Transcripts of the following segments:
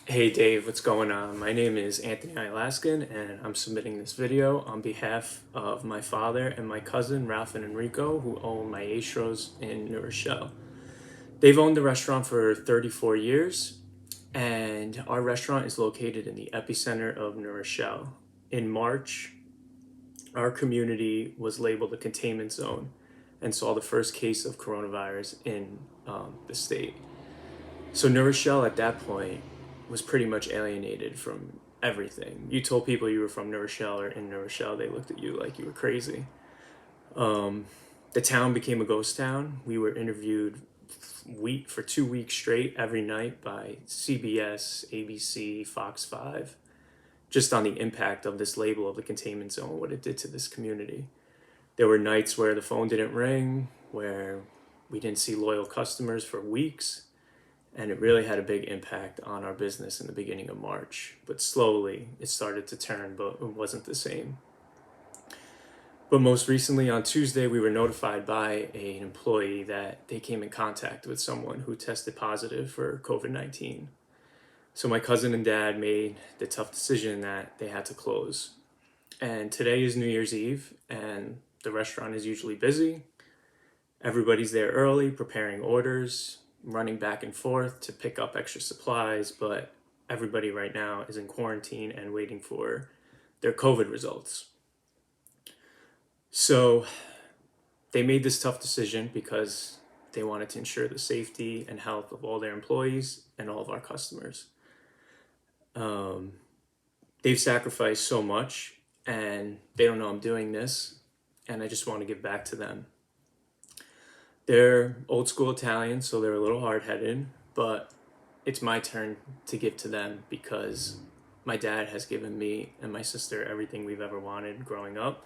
Hey Dave, what's going on? My name is Anthony Ilaskin, and I'm submitting this video on behalf of my father and my cousin Ralph and Enrico, who own Maestros in New Rochelle. They've owned the restaurant for 34 years, and our restaurant is located in the epicenter of New Rochelle. In March, our community was labeled a containment zone and saw the first case of coronavirus in the state. So New Rochelle at that point was pretty much alienated from everything. You told people you were from New Rochelle or in New Rochelle, they looked at you like you were crazy. Um, the town became a ghost town. We were interviewed for 2 weeks straight every night by CBS, ABC, Fox 5, just on the impact of this label of the containment zone, what it did to this community. There were nights where the phone didn't ring, where we didn't see loyal customers for weeks, and it really had a big impact on our business in the beginning of March. But slowly it started to turn, but it wasn't the same. But most recently on Tuesday, we were notified by an employee that they came in contact with someone who tested positive for COVID-19. So my cousin and dad made the tough decision that they had to close. And today is New Year's Eve, and the restaurant is usually busy. Everybody's there early, preparing orders, running back and forth to pick up extra supplies, but everybody right now is in quarantine and waiting for their COVID results. So they made this tough decision because they wanted to ensure the safety and health of all their employees and all of our customers. Um, they've sacrificed so much, and they don't know I'm doing this, and I just want to give back to them. They're old school Italian, so they're a little hard headed, but it's my turn to give to them because my dad has given me and my sister everything we've ever wanted growing up.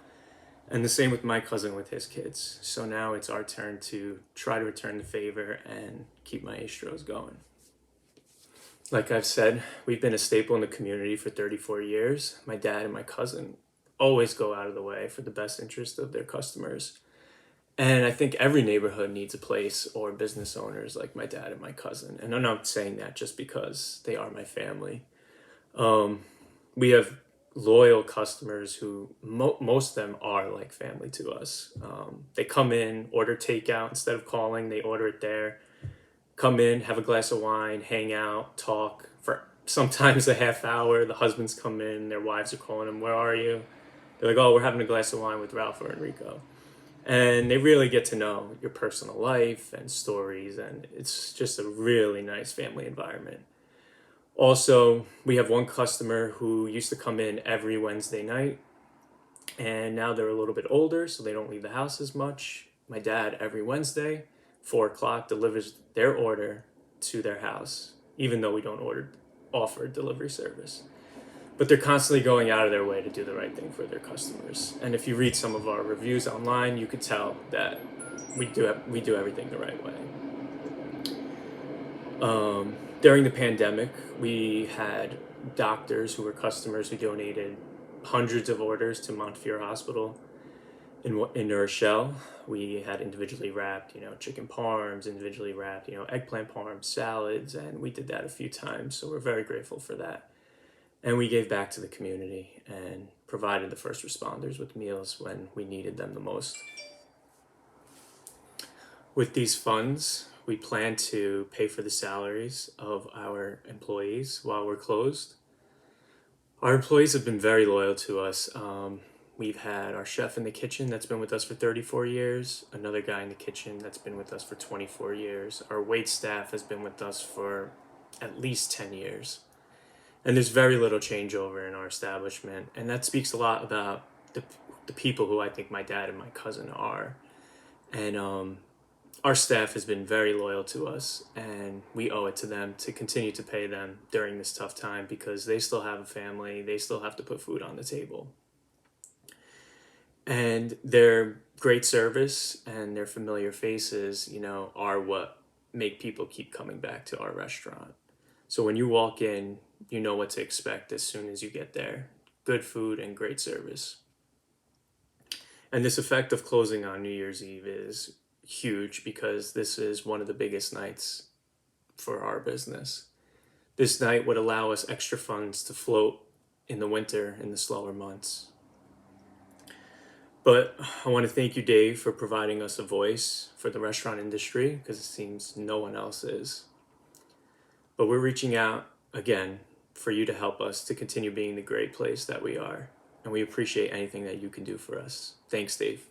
And the same with my cousin with his kids. So now it's our turn to try to return the favor and keep Maestros going. Like I've said, we've been a staple in the community for 34 years. My dad and my cousin always go out of the way for the best interest of their customers. And I think every neighborhood needs a place or business owners like my dad and my cousin. And I'm not saying that just because they are my family. We have loyal customers who most of them are like family to us. They come in, order takeout instead of calling, they order it there. Come in, have a glass of wine, hang out, talk for sometimes a half hour. The husbands come in, their wives are calling them, "Where are you?" They're like, "Oh, we're having a glass of wine with Ralph or Enrico." And they really get to know your personal life and stories, and it's just a really nice family environment. Also, we have one customer who used to come in every Wednesday night, and now they're a little bit older, so they don't leave the house as much. My dad, every Wednesday, 4 o'clock, delivers their order to their house, even though we don't offer delivery service. But they're constantly going out of their way to do the right thing for their customers. And if you read some of our reviews online, you could tell that we do everything the right way. During the pandemic, we had doctors who were customers who donated hundreds of orders to Montefiore Hospital in New Rochelle. We had individually wrapped, chicken parms, individually wrapped, eggplant parms, salads, and we did that a few times. So we're very grateful for that. And we gave back to the community and provided the first responders with meals when we needed them the most. With these funds, we plan to pay for the salaries of our employees while we're closed. Our employees have been very loyal to us. We've had our chef in the kitchen that's been with us for 34 years, another guy in the kitchen that's been with us for 24 years. Our wait staff has been with us for at least 10 years. And there's very little changeover in our establishment. And that speaks a lot about the people who I think my dad and my cousin are. And our staff has been very loyal to us, and we owe it to them to continue to pay them during this tough time because they still have a family, they still have to put food on the table. And their great service and their familiar faces, are what make people keep coming back to our restaurant. So when you walk in, you know what to expect as soon as you get there. Good food and great service. And this effect of closing on New Year's Eve is huge because this is one of the biggest nights for our business. This night would allow us extra funds to float in the winter in the slower months. But I want to thank you, Dave, for providing us a voice for the restaurant industry, because it seems no one else is. But we're reaching out again for you to help us to continue being the great place that we are. And we appreciate anything that you can do for us. Thanks, Dave.